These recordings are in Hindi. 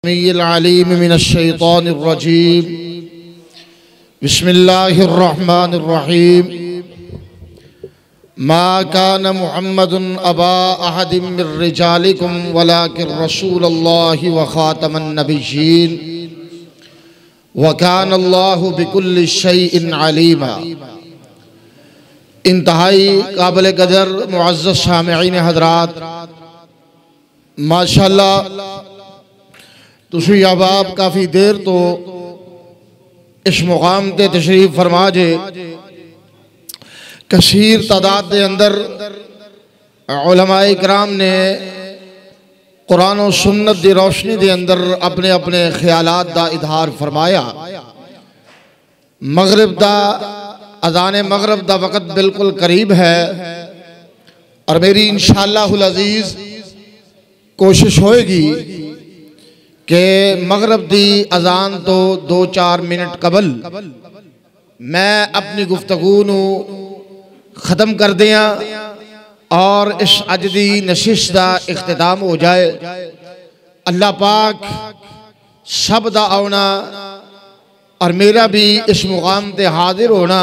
अलीम मिनश्शैतानिर्रजीम बिस्मिल्लाहिर्रहमानिर्रहीम मा कान मुहम्मदुन अबा अहदिम मिर रिजालिकुम वलाकिन रसूलुल्लाहि व खातमन नबिय्यीन व कान अल्लाहु बिकुल्लि शैइन अलीमा। इंतहाई काबिल कदर मुअज़्ज़ज़ शामिईन हज़रात, माशाअल्लाह तुसी अहबाब काफ़ी देर तो इस मुकाम ते तशरीफ फरमा जे कसीर तादाद के अंदर उलमाए इकराम ने कुरान और सुन्नत की रोशनी के अंदर अपने अपने ख्यालात का इजहार फरमाया। मगरिब का अज़ान मगरिब का वक़्त बिल्कुल करीब है और मेरी इंशाअल्लाहुल अज़ीज़ कोशिश होएगी कि मगरिब की अजान तो 2-4 मिनट कबल मैं अपनी गुफ्तगू नू ख़त्म कर दिया और इस अज दी नशिश का इख्तिताम हो जाए। अल्लाह पाक सब दा आना और मेरा भी इस मुकाम ते हाजिर होना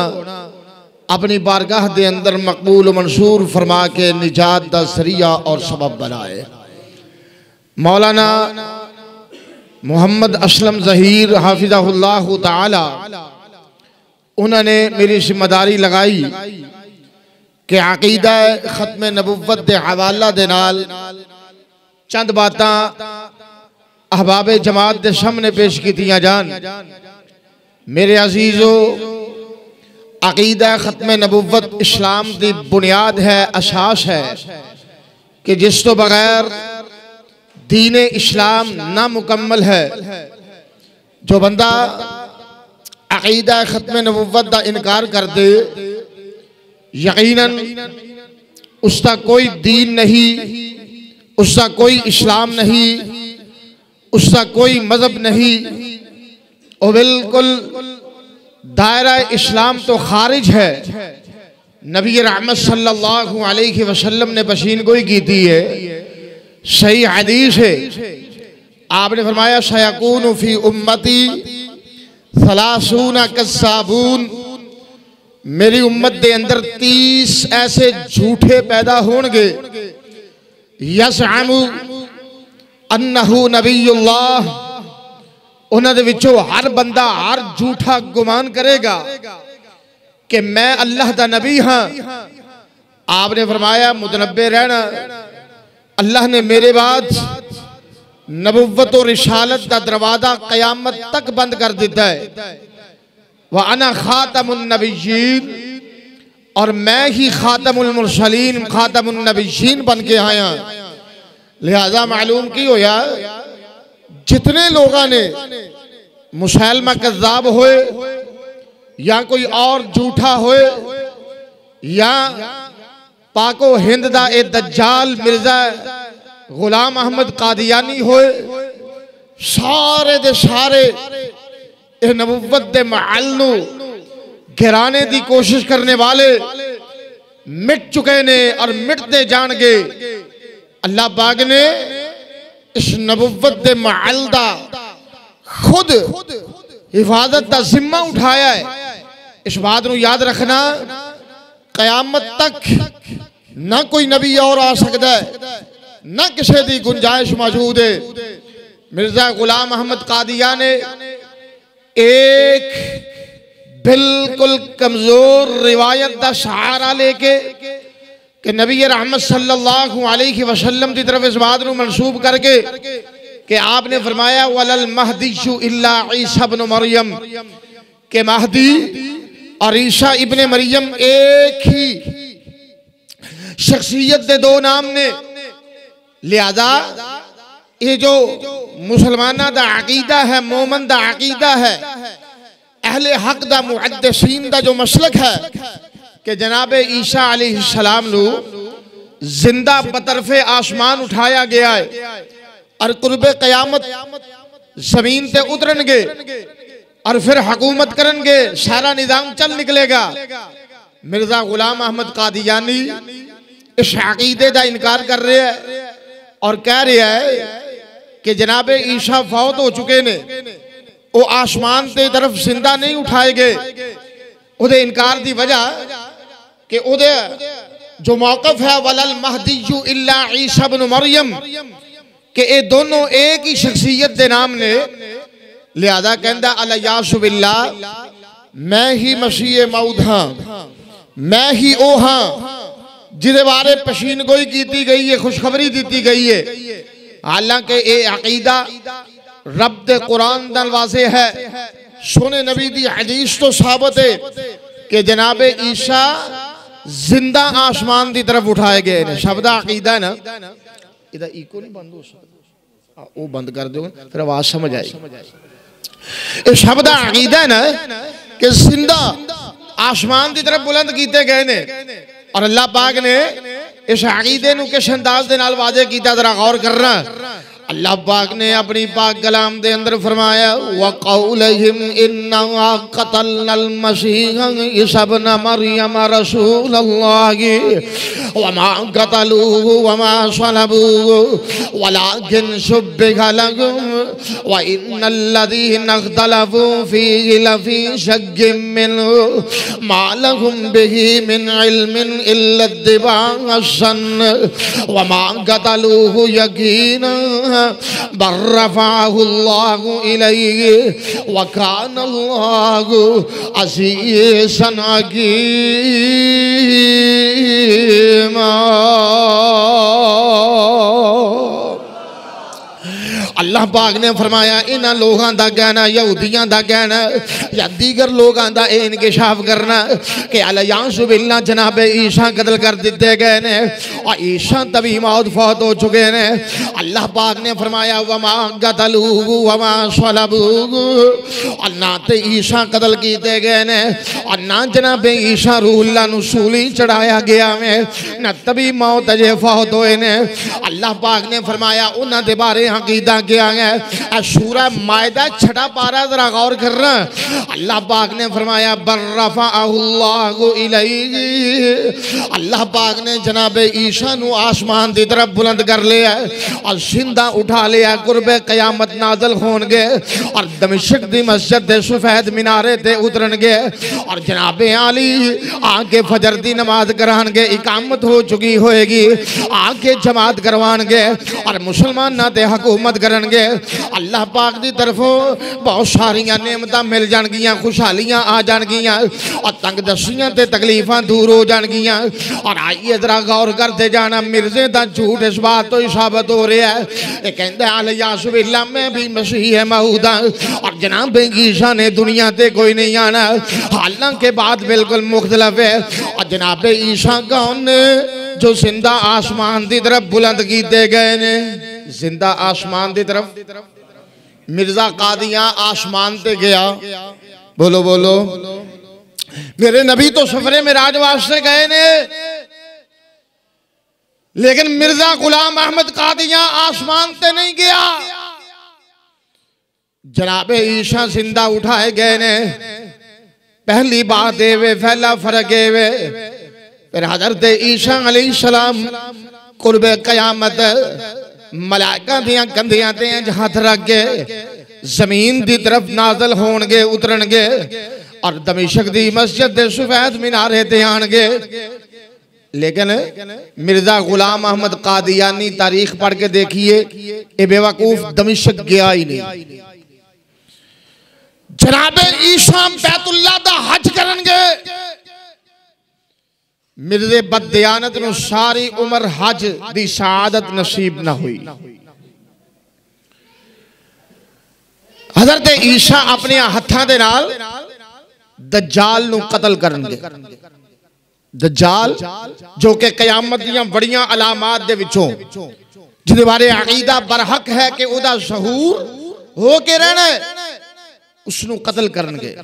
अपनी बारगाह दे अंदर मकबूल मंसूर फरमा के निजात दा ज़रिया और सबब बनाए। मौलाना मोहम्मद असलम ज़हीर हाफिज़हुल्लाहु ताला उन्होंने मेरी जिम्मेदारी लगाई कि अकीदा ख़त्म नबुव्वत के हवाला दे नाल चंद बातां अहबाब जमात के सामने पेश कीतियां जान। मेरे अजीज़ो, अकीदा ख़त्म नबुव्वत इस्लाम की बुनियाद है, असास है कि जिस तो बगैर दीने इस्लाम नामुकम्मल है। जो बंदा अकीदा ख़त्म नबुव्वत का इनकार कर दे, यकीनन उसका कोई दीन नहीं, उसका कोई इस्लाम नहीं, उसका कोई मजहब नहीं, वो बिल्कुल दायरा इस्लाम तो खारिज है। नबी रहमत सल्लल्लाहु अलैहि वसल्लम ने पशीन गोई की थी है, सही हदीस है। आपने फरमाया सयकूनु फी उम्मती सलासूना कस्साबून, मेरी उम्मत के अंदर 30 ऐसे झूठे पैदा होंगे। यसअमु अन्नहु नबियुल्लाह, उन्होंने विचों हर बंदा हर झूठा गुमान करेगा कि मैं अल्लाह दा नबी हाँ। आपने फरमाया मुतनब्बे रहना, अल्लाह ने मेरे बाद नबुव्वत और रिसालत का दरवाजा क़यामत तक बंद कर दिया है। व अना खातमुन नबिय्यीन, और मैं ही खातमुल मुरसलीन खातमुन नबिय्यीन बन के आया। लिहाजा मालूम की होया जितने लोगों ने मुसैलमा कज़्ज़ाब होए या कोई और झूठा होए या पाको हिंद दा ए दज्जाल मिर्जा गुलाम अहमद कादियानी होए, सारे दे सारे ए नबुव्वत दे महल नू गिराने की कोशिश करने वाले मिट चुके ने और मिटते जाएंगे। अल्लाह पाक ने इस नबुव्वत दे महल दा खुद हिफाजत का जिम्मा उठाया है। इस बात नू याद रखना, क़यामत तक ना कोई नबी और आ सकता है, ना किसी की गुंजाइश मौजूद है। मिर्जा गुलाम अहमद कादिया ने एक बिल्कुल कमजोर रिवायत का सहारा लेके कि नबी रहमत सल्लल्लाहु अलैहि वसल्लम की तरफ इस बात को मंसूब करके कि आपने फरमाया वलल महदीयु इल्ला ईसा इब्न मरियम, के महदी और ईसा इब्ने मरियम एक ही शख्सियत के दो नाम ने। लिहाजा ये जो मुसलमाना दा अकीदा है, मोमन दा अकीदा है, अहले हक दा मुहद्दिसीन दा जो मसलक है कि जनाब ईसा अलैहिस्सलाम नू जिंदा बतरफे आसमान उठाया गया है और कुर्बे क़यामत जमीन ते उतरनगे और फिर हुकूमत करेंगे, सारा निजाम चल निकलेगा। मिर्जा गुलाम अहमद कादियानी इस अकीदे का इनकार कर रहे हैं और कह रहे हैं कि जनाब ईसा फौत हो चुके ने, वो आसमान की तरफ जिंदा नहीं उठाए गए। उहदे इनकार की वजह कि उहदे जो मौकफ है वलल महदिय्यु इल्ला ईसा इब्न मरियम, कि ये दोनों एक ही शख्सियत के नाम ने, लिहाजा कहंदा अलयासु बिल्लाह, मैं ही मसीह मऊद हाँ, मैं ही ओ हाँ जिदे बारे पशीन गोई की गई है, खुशखबरी दी गई है। हालांकि ये अकीदा रब दे कुरान नाल वाज़े है, सोने नबी दी हदीस तो साबित है कि जनाब ईसा जिंदा आसमान की तरफ उठाए गए ने। शब्द अकीदा है ना, इधर इको नहीं बंद हो सकता, वो बंद कर दो फिर आवाज समझ आएगी। शब्द अकीदा है ना कि जिंदा आसमान की तरफ बुलंद किए गए ने, और अल्लाह पाक ने इस अकीदे नूं किस अंदाज दे नाल वाज़े कीता, जरा गौर करना। अल्लाह पाक ने अपनी पाक कलाम दे अंदर फरमाया व क़ौलहिम इन्ना क़तलनल मसीह ईसा इब्न मरियम रसूलल्लाह व मा क़तलूहु व मा सलबूहु वलाकिन शुब्बिहा लहुम व इन्नल लज़ीना इख्तलफू फ़ीहि लफ़ी शक्किम मिन्हु मा लहुम बिही मिन इल्मिन इल्ला इत्तिबाअस-सन्न व मा क़तलूहु यकीना बर्रफ़अहुल्लाहु इलैहि व कानल्लाहु अज़ीज़न हकीमा। अल्लाह पाक ने फरमाया इन्हां लोगों का कहना, यहूदियों का कहना या दीगर लोगों का इंकशाफ करना कि अलयासु बिल्लाह जनाब ईसा कत्ल कर दिए गए ने और ईसा तभी मौत फौत हो चुके ने। अल्लाह पाक ने फरमाया वमा क़तलूहु वमा सलबूहु, और ना तो ईसा कत्ल किए गए ने और ना जनाब ईसा रूहुल्लाह नूं सूली चढ़ाया गया में, ना तभी मौत अजे फौत होए ने। अल्लाह पाक ने फरमाया उन्हां दे बारे अकीदा क्या है। सूरा मायदा छठा पारा, जरा गौर करना। अल्लाह पाक ने फरमाया बर्रफ़अहुल्लाहु इलैहि, अल्लाह पाक ने जनाब ईसा नू आसमान की तरफ बुलंद कर लिया और जिंदा उठा लिया। कुर्बे कयामत नाज़िल होंगे और दमिश्क दी मस्जिद दे सफेद मीनारे ते उतरनगे और जनाब आली आके फजर दी नमाज करानगे, इकामत हो चुकी होएगी, आके जमात करवानगे और मुसलमाना ते हुकूमत करनगे। अल्लाह पाक दी तरफों बहुत सारियां नेमतां मिल जाणगियां, खुशहालियां आ जाणगियां और तंगदस्सियां ते तकलीफां दूर हो जाणगियां। और आइए जरा गौर करते जाना, मिर्जे दा झूठ इस बात तो ही साबित हो रहा है। ये कहंदा अलयासु बिल्लाह मैं भी मसीह मऊद और जनाब ईसा ने दुनिया ते कोई नहीं आना। हालांकि बात बिल्कुल मुख्तलिफ है। और जनाब ईसा कौन ने जो जिंदा आसमान की तरफ बुलंद किए गए ने, जिंदा आसमान की तरफ। मिर्जा कादियां आसमान ते गया, बोलो बोलो। मेरे नबी तो सफरे मिराज वास्ते गए ने, लेकिन मिर्जा गुलाम अहमद कादियां आसमान ते नहीं गया। जनाब ईसा जिंदा उठाए गए ने। पहली बात वे पहला फर्क वे फिर हजरत ईसा अलैहिस्सलाम कुर्बे कयामत मलाइका दियां कंधियां ते हाथ रख के जमीन की तरफ नाज़िल होणगे, उतरनगे और दमिश्क दी मस्जिद दे सफेद मीनारे ते आणगे। लेकिन मिर्जा गुलाम अहमद कादियानी तारीख पढ़ के देखिए, ये बेवकूफ दमिश्क गया ही नहीं। जनाब ईसा बैतुल्लाह दा हज करनगे। मिर्जे बददियानत नूं सारी उम्र हज दी शहादत नसीब ना हुई। हजरत ईसा अपने हत्थां दे नाल दज्जाल नूं कत्ल करनगे। दज्जाल जो कि कयामत दियां बड़ियां अलामात दे विचों, जिहदे बारे अकीदा बरहक है कि उहदा शहूर हो के रहना है, उसनूं कत्ल करनगे।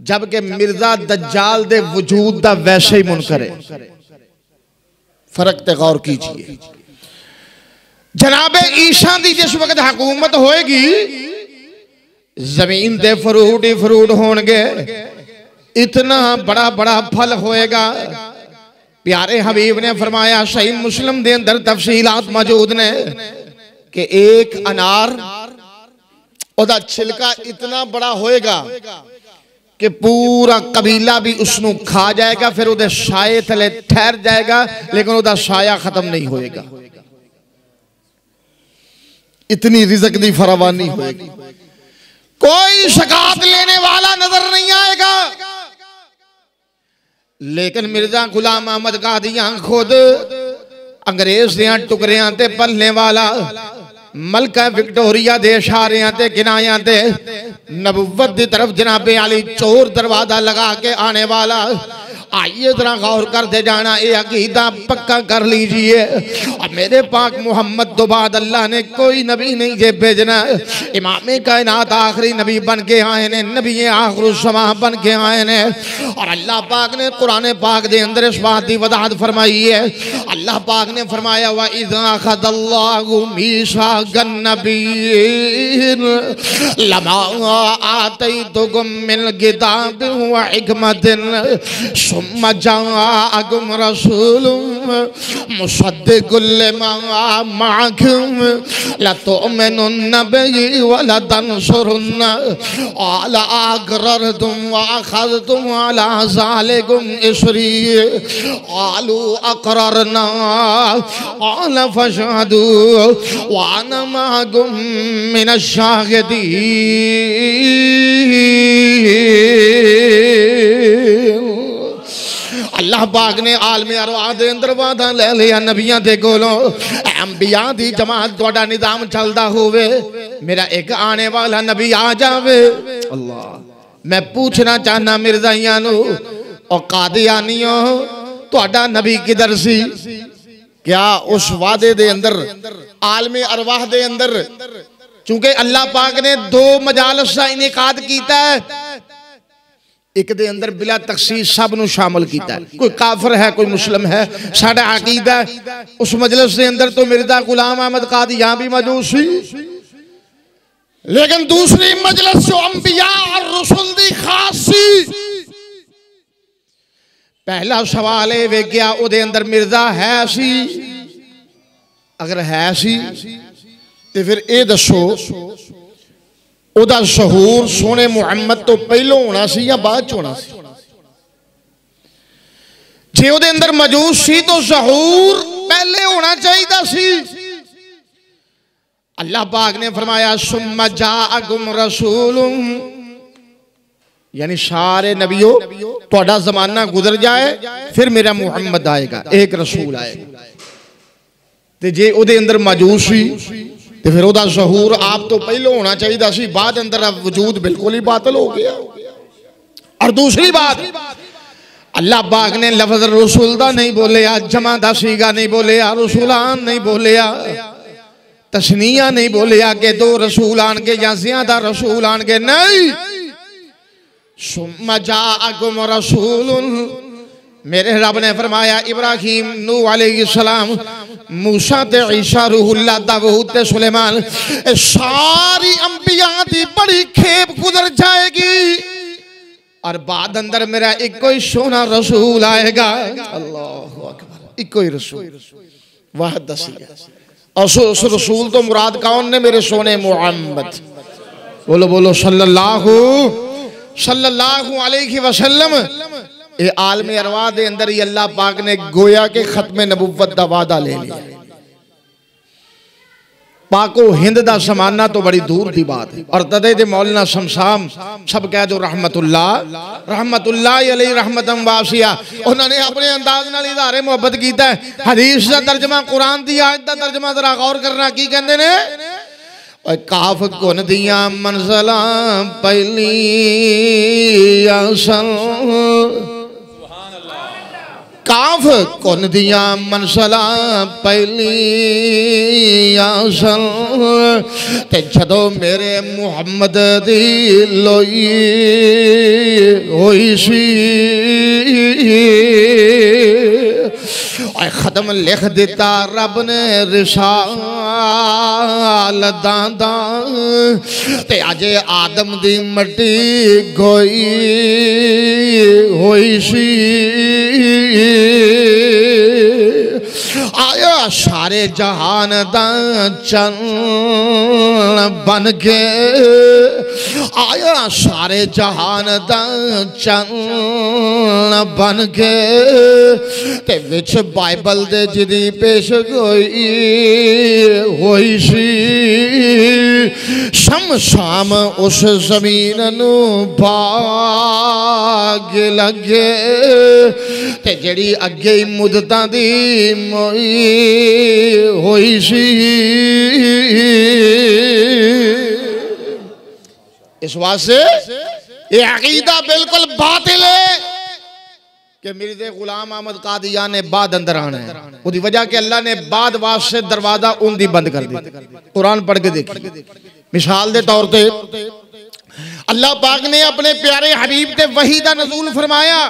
जबकि मिर्जा दज्जाल दे वजूद दा वैसे ही मुनकर है। फर्क ते गौर कीजिए। जनाब ईसा दी जिस वक्त हुकूमत होएगी, जमीन दे फ्रूट ही फ्रूट होंगे, इतना बड़ा बड़ा फल होएगा। प्यारे हबीब ने फरमाया, सही मुस्लिम दे अंदर तफसीलात मौजूद ने कि एक अनार ओदा छिलका इतना बड़ा होएगा कि पूरा कबीला भी उसनू खा जाएगा, फिर उदे साये थले ठहर जाएगा, लेकिन उदा साया खत्म नहीं होएगा। इतनी रिज़्क दी फरावानी होएगी। कोई शकात लेने वाला नजर नहीं आएगा, लेकिन मिर्जा गुलाम अहमद कादियां खुद अंग्रेज दियां टुकरियां ते पलने वाला, मलका विक्टोरिया दे इशारियां ते गिनायां ते नबुव्वत दी तरफ जनाबे अली चोर दरवाजा लगा के आने वाला। आइए जरा गौर करते जाना, ये अकीदा पक्का कर लीजिए। और मेरे पाक मोहम्मद तो बाद अल्लाह ने कोई नबी नहीं जे भेजना। इमामे कायनात आखिरी नबी बन के आए ने, नबी आखिरुज़्ज़मा बन के आए ने। और अल्लाह पाक ने कुरान पाक दे अंदर इस बात की वदाहत फरमाई है। अल्लाह पाक ने फरमाया व इज़ा अख़ज़ल्लाहु मीसाक़न नबिय्यीन लमा आतैतुकुम मिन किताबिन व हिकमतिन सुम्मा जाअकुम रसूलुम मुसद्दिक़ुल लिमा मअकुम लतु'मिनुन्न बिही व लतंसुरुन्ना क़ाल अक़ररतुम व अख़ज़्तुम अला ज़ालिकुम इस्री क़ालू अक़ररना क़ाल फ़शहदू व अना मअकुम मिनश शाहिदीन। अल्लाह पाक ने आलमे अरवाह दे अंदर वादा ले लिया नबियां दे कोलों, अंबिया दी जमात तुहाडा निजाम चलदा होवे, मेरा एक आने वाला नबी आ जावे। अल्लाह, मैं पूछना चाहना मिर्जाइयां नू और कादियानियों, तुहाडा नबी किधर सी? क्या उस वादे दे अंदर आलमे अरवाह दे अंदर, चूंकि अल्लाह पाक ने 2 मजालिस का इनेकाद कीता है, एक दे अंदर बिला तखसीस सब नू शामिल कीता है। कोई काफिर है, कोई मुस्लिम है, साडा अकीदा है। उस मजलिस के अंदर तो मिर्जा गुलाम अहमद कादियां भी मौजूद सी, लेकिन दूसरी मजलिस जो अंबिया और रसूल दी खास सी। पहला सवाल ये वेख्या उहदे अंदर मिर्जा है सी? अगर है सी तो फिर ये दसो उदा शहूर सोने मुहम्मद तो पहलों होना सी या बाद होना सी? जे उहदे अंदर मौजूद सी तो शहूर पहले होना चाहिए सी। अल्लाह पाक ने फरमाया सुम्मा जाअकुम रसूलुम, यानी सारे नबियों तुहाडा जमाना गुजर जाए फिर मेरा मुहम्मद आएगा, एक रसूल आएगा। ते जे उहदे अंदर मौजूद सी तो फिर उहदा ज़हूर आप तो पहले होना चाहिए सी, बाद अंदर वजूद बिल्कुल ही बातिल हो गया। और दूसरी बात, अल्लाह पाक ने लफ्ज़ रसूल दा नहीं बोलिया, जमा दा सीगा नहीं बोलिया, रसूलान नहीं बोलिया, तस्निया नहीं बोलिया कि 2 रसूल आनगे या ज़्यादा रसूल आनगे, नहीं। सुम्मा जाअकुम रसूलुन, मेरे रब ने फरमाया इब्राहिम, नूह अलैहिस्सलाम, मूसा ते ईसा रूहुल्लाह, दाऊद ते सुलेमान, सारी अंबिया दी बड़ी खेप गुजर जाएगी और बाद अंदर मेरा एक कोई सोना रसूल आएगा। अल्लाहु अकबर, एक कोई रसूल वाह दसिया। और उस रसूल तो मुराद कौन ने? मेरे सोने मुहम्मद। बोलो बोलो सल्लल्लाहु अलैहि वसल्लम। ये आलमे अरवाह दे अंदर ही अल्लाह पाक ने गोया के खत्म नबुव्वत दा वादा ले लिया। पाको हिंद दा समाना तो बड़ी दूर की बात है। और तदे दे मौलाना शमशाम सब कह दो रहमतुल्लाह अलैहि रहमतन वासिया, उन्होंने अपने अंदाज नाल इज़हारे मोहब्बत कीता है। हदीस दा तर्जमा, कुरान दी आयत दा तर्जमा जरा गौर करना, की कहंदे ने? काफ कुन दिया मंज़ला पहली असल, काफ कुन दिया मंज़ला पहली असल, ते जदों मेरे मुहम्मद दी लोई होई सी, खत्म लिख दिता रब ने रिसालत दा, ते अजे आदम दी मट्टी गोई होई सी। आया सारे जहान दा चन्न बन के आया, सारे जहान दा चन्न बन के ते विच बाइबल दे जिदी पेश होई सी शम उस जमीन नू भाग लगे ते जड़ी अगे मुद्दतां दी मोई होई सी। इस वास्ते ये अकीदा बिल्कुल बातिल है कि मिर्ज़ा गुलाम अहमद कादियानी ने बाद अंदर आना है। उसकी वजह कि अल्लाह ने बाद वास्ते दरवाजा उनकी बंद कर दी। कुरान पढ़ के देखिए, मिसाल के तौर पे अल्लाह पाक ने अपने प्यारे हबीब ते वही दा नज़ूल फरमाया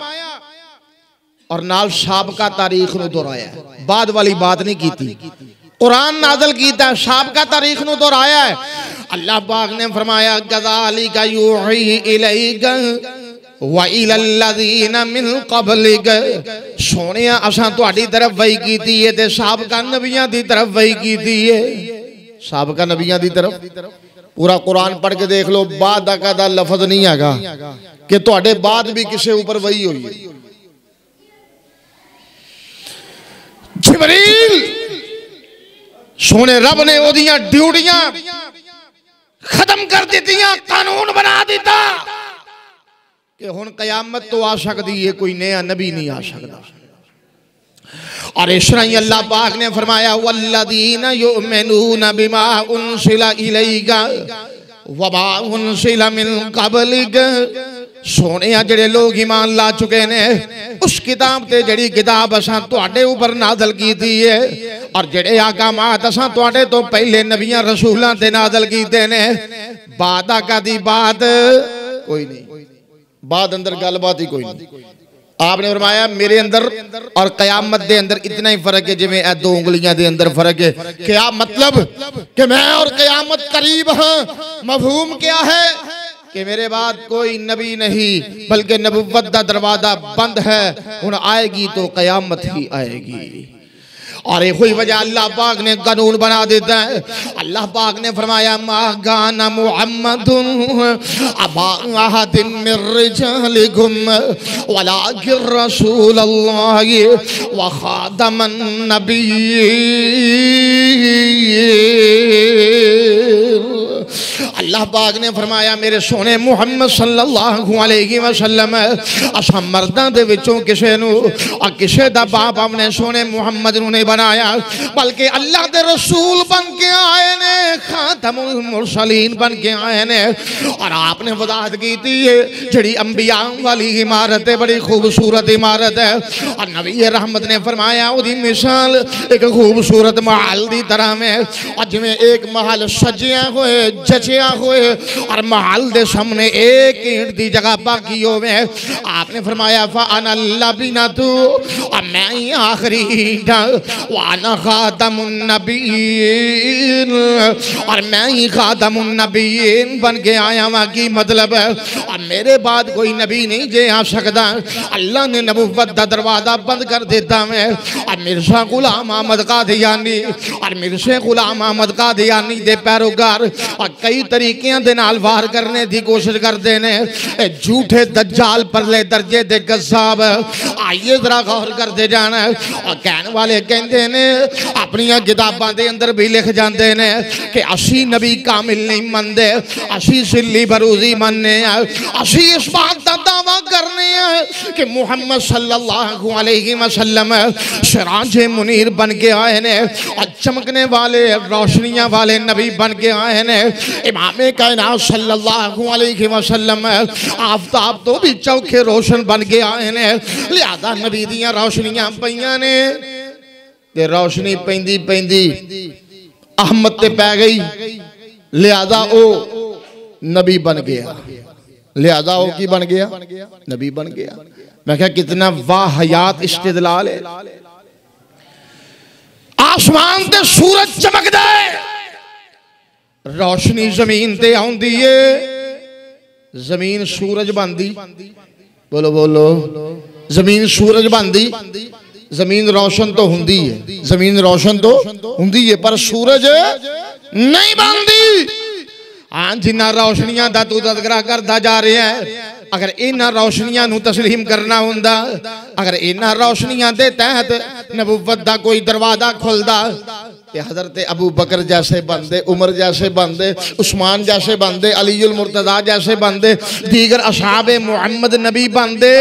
और नाल साबका तारीख नूं दोहराया, बाद वाली बात नहीं की थी। कुरान नाज़िल कीता, साबका तारीख नूं दोहराया है। अल्लाह पाक ने फरमाया कज़ालिका यूही इलैका व इलल्लज़ीना मिन क़ब्लिक, सोनिया असां तुहाडी तरफ वही कीती है ते साबका नबियां दी तरफ वही कीती है। साबका नबियां दी तरफ पूरा कुरान पढ़ के देख लो, बाद का लफ्ज नहीं हैगा कि तुहाडे बाद भी किसी ऊपर वही हुई है। जिबरील सोने रब ने ओदियां ड्यूटियां खत्म कर दित्तियां, कानून बना दिता कि हुण कयामत तो आ सकती है, कोई नया नबी नहीं आ सकता। और इस तरह ही अल्लाह पाक ने फरमाया वल्लज़ीना युमिनूना बिमा उनसिला इलैका वमा उनसिला मिन क़ब्लिक, सोने जड़े लोग ईमान ला चुके ने उस किताब ते जड़ी किताब असां तुहाडे ऊपर नाज़िल कीती है और जड़े अहकामात असां तुहाडे तो पहले नबियां रसूलां ते नाज़िल कीते ने, बाद दी बात कोई नहीं, बाद अंदर गलबात ही कोई नहीं। आपने फरमाया मेरे अंदर और कयामत दे अंदर इतना ही फर्क है जिवें ए दो उंगलियां दे अंदर फर्क है। क्या मतलब कि मैं और कयामत करीब हां। मफहूम क्या है कि मेरे बाद कोई नबी नहीं बल्कि नबुव्वत दा दरवाजा बंद है, हुण आएगी तो कयामत ही आएगी। और एक ही वजह अल्लाह पाक ने कानून बना देता है। अल्लाह पाक ने फरमाया मा गाना मुहम्मदुन अबा अहदिम मिर रिजालिकुम वलाकिन रसूलुल्लाहि व खातमन नबिय्यीन। अल्लाह पाक ने फरमाया मेरे सोने मुहम्मद सल्लल्लाहु अलैहि वसल्लम असा मर्दां दे विचों किसे नूं और किसे दा बाप अपने सोने मुहम्मद नूं नहीं बनाया, बल्कि अल्लाह दे रसूल बन के आए ने, खातमुल मुरसलीन बन के आए ने। और आपने वजाहत की थी जड़ी अंबिया वाली इमारत है बड़ी खूबसूरत इमारत है और नबी रहमत ने फरमाया उसकी मिसाल एक खूबसूरत महल की तरह में, और जिवें एक महल सजिया होए जचिया होए और महल दे सामने एक ईंट की जगह बाकी होवे। आपने फरमाया फ़अना लबिनतु, और मैं ही आखिरी ईंट व अना खातमुन नबिय्यीन, और मैं ही खातमुन नबिय्यीन बन के आया हूं। की मतलब है और मेरे बाद कोई नबी नहीं जे आ सकता। अल्लाह ने नबुव्वत दा दरवाजा बंद कर देता है। और मिर्ज़ा गुलाम अहमद कादियानी और मिर्ज़ा गुलाम अहमद कादियानी दे पैरोकार और कई तरीके दे नाल वार करने की कोशिश करते हैं। झूठे दज्जाल परले दर्जे दे गज़ाब आइए जरा गौर करते जाना। और कहने वाले कहते हैं अपनी किताबां दे अंदर भी लिख जाते हैं कि असी नबी कामिल नहीं मनते, असी सिल्ली बरूजी मनने, असी इस बात का दावा करने कि मुहम्मद सल्लल्लाहु अलैहि वसल्लम सिराज मुनीर बन के आए ने और चमकने वाले रोशनियां वाले नबी बन के आए ने। इमामे कायनात सल्लल्लाहु अलैहि वसल्लम आफताब तो भी चौखे रोशन बन के आए ने। लिहाजा नबी दियां रोशनियां पईयां ने ते रोशनी पैंदी पैंदी अहमद ते पै गई, लिहाजा ओ नबी बन गया। लिहाजा वो की बन गया? नबी बन गया। मैं क्या कितना वाहियात इस्तिदलाल है। आसमान ते सूरज चमकदा है, रोशनी जमीन ते आउंदी है, जमीन सूरज बनदी। बोलो बोलो, जमीन सूरज बनदी जमीन रोशन तो हुंदी है, जमीन रोशन तो हुंदी है, पर सूरज नहीं बनती। हाँ, जिन्ना रोशनियां दा तू तज़किरा करदा जा रहा है, अगर इन्हां रोशनियां नू तस्लीम करना हुंदा, अगर इन्हां रोशनियां दे तहत नबुव्वत दा कोई दरवाजा खुलदा, हज़रत अबू बकर जैसे बंदे, उमर जैसे बंदे, उस्मान जैसे बंदे, अलीउल मुर्तज़ा जैसे बंदे, दीगर असहाबे मोहम्मद नबी बंदे,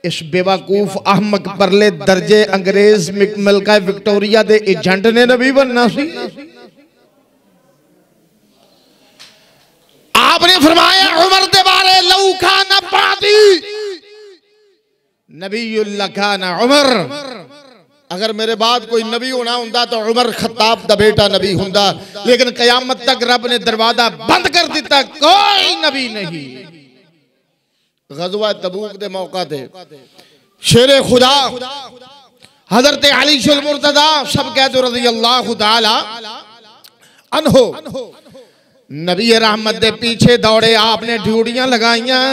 इस बेवकूफ अहमक परले दर्जे अंग्रेज मिल्का विक्टोरिया दे एजेंट ने नबी बनना सी। आपने फरमाया उमर दे बारे लौ खाना बादी नबीयुल्लाह खाना उमर, अगर मेरे बाद कोई नबी होना हुंदा तो उमर खत्ताब दा बेटा नबी हुंदा, लेकिन कयामत तक रब ने दरवाजा बंद कर दिता, कोई नबी नहीं। गज़वा तबूक दे मौका ते शेरे खुदा हज़रत अली शुल मुर्तज़ा सब कह दो रज़ियल्लाहु ताला अन्हो, नबी रहमत दे पीछे दौड़े, आपने ड्यूटियां लगाइयां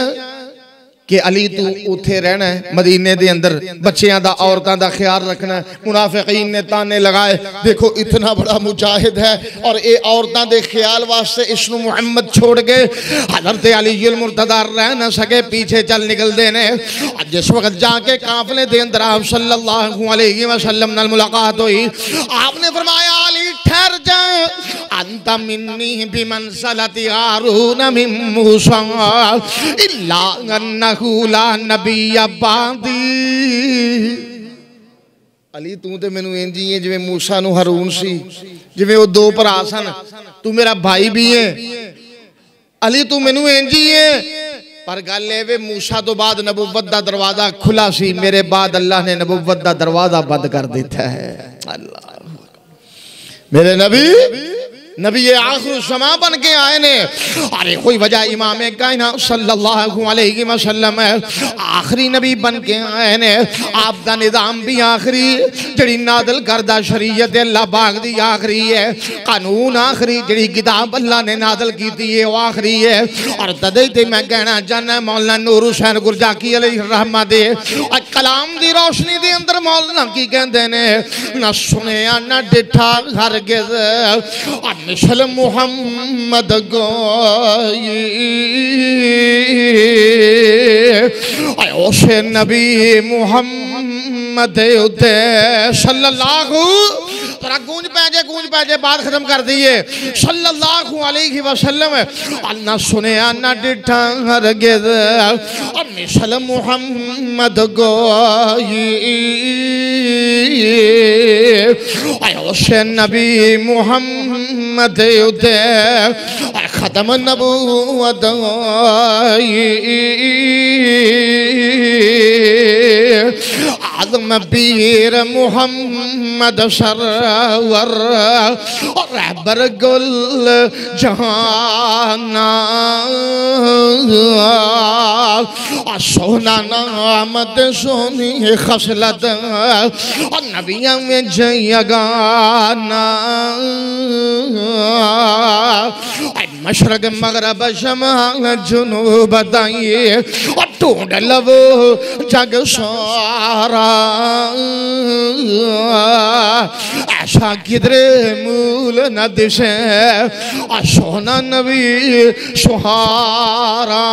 कि अली तू उथे रहना है मदीने दे अंदर, बच्चियां दा औरतां दा ख्याल रखना। मुनाफिकीन ने ताने लगाए, देखो इतना बड़ा मुजाहिद है और ये औरतां दे ख्याल वास्ते इसनु मुहम्मद छोड़ गए। हज़रत अली मुर्तज़ा रह न सके, पीछे चल निकलते ने। जिस वक्त जाके काफिले दे अंदर आप सल्लल्लाहु अलैहि वसल्लम नाल मुलाकात हुई, आपने फरमाया अली ठहर जा, अंता मिन्नी बिमंज़िलति हारून मिन मूसा इल्ला अन्नहु ला नबी बादी। अली तू तो मैनू इंज ही है जिवें मूसा नू हारून सी, जिवें वो दो भरा सन, तू मेरा भाई भी है। अली तू मैनू इंज ही है, पर गल ए वे मूसा तो बाद नबुव्वत दा दरवाजा खुला सी, मेरे बाद अल्लाह ने नबुव्वत दा दरवाजा बंद कर दिया है। अल्लाह मेरे नबी ये आखिर समा बन के आए ने। अरे कोई वजह इमाम कायनात सल्लल्लाहु अलैहि वसल्लम आखिरी नबी बन के आए ने। आप दा निज़ाम भी आखिरी, जड़ी नादल करदा शरीयत अल्लाह पाक दी आखिरी है, कानून आखिरी, जड़ी किताब अल्लाह ने नादल कीती है वो आखिरी है। और तदे ते मैं कहना चाहना मौलाना नूर हुसैन गुरजाकी अलैहि रहमा दे कलाम दी रोशनी दे अंदर मौलाना की कहंदे ने, ना सुनिया ना डिठा हरगिज़ मिसल मुहम्मद गोई ओसे नबी मुहम्मद उते सल्लल्लाहु, जरा गूंज पै जाए बात खत्म कर दिए। सल्लल्लाहु अलैहि वसल्लम अन्ना सुनिया ना डिठा हरगिज़ मिसल मुहम्मद गोई ओसे नबी मुहम्मद उते खत्म नबूवत आज़म पीर मुहम्मद सरवर रहबर गुल जहाना सोना नामत सोनी खसलत और नबिया में जयगाना मशरक मगरब शमाल जुनूब दाइए और ढूंढ लवो जग सारा ऐसा किधरे मूल न दिशे और सोना नबी सुहारा।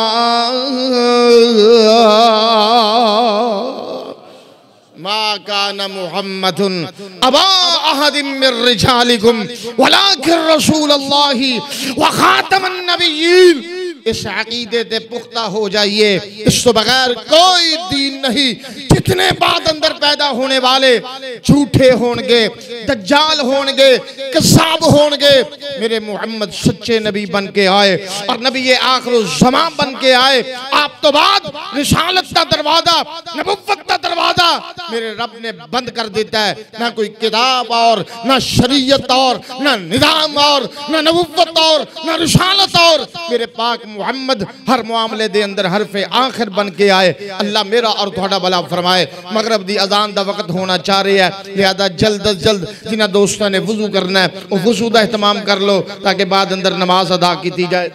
मा काना मुहम्मदुन अबा अहदिम मिर रिजालिकुम वलाकिन रसूलुल्लाहि व खातमन नबिय्यीन। इस अकीदे ते पुख्ता हो जाइए, इसके बगैर कोई दीन नहीं। जितने बाद अंदर पैदा होने वाले झूठे होंगे, दज्जाल होंगे, कसाब होंगे, मेरे मोहम्मद सच्चे नबी बन के आए और नबी ये आखिर ज़मान बन के आए। आप तो बाद रिसालत का दरवाजा, नबुव्वत का दरवाजा मेरे रब ने बंद कर देता है। ना कोई किताब और ना शरीयत और ना निज़ाम और ना नबुव्वत और ना रिसालत और, मेरे पाक मुहम्मद हर मामले दे अंदर हरफे आखिर बन के आए। अल्लाह मेरा और थोड़ा भला फरमाए। मगरब दी अजान दा वक्त होना चाह रही है, लिहाजा जल्द अज जल्द जिन्होंने दोस्तों ने वजू करना है वो वजू का एहतमाम कर लो ताकि बाद अंदर नमाज अदा की जाए।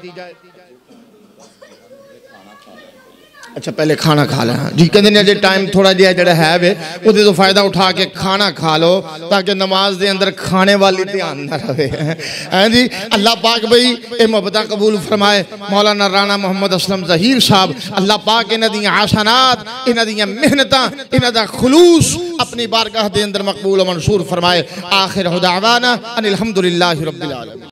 अच्छा पहले खाना खा लें जी कहते ने अजे टाइम थोड़ा जिहा जिहड़ा है वे उहदे तो फायदा उठा के खाना खा लो ताकि नमाज दे अंदर खाने वाली ध्यान न रहे हैं जी। अल्लाह पाक भाई ये मोहब्बत कबूल फरमाए। मौलाना राणा मोहम्मद असलम ज़हीर साहब अल्लाह पाक इन्हां दी आसानात इन्हां दी मेहनतां इन्हां दा खुलूस अपनी बारगाह दे अंदर मकबूल व मंसूर फरमाए। आखिर दावाना अनिल हम्दुलिल्लाहि रब्बिल आलमीन।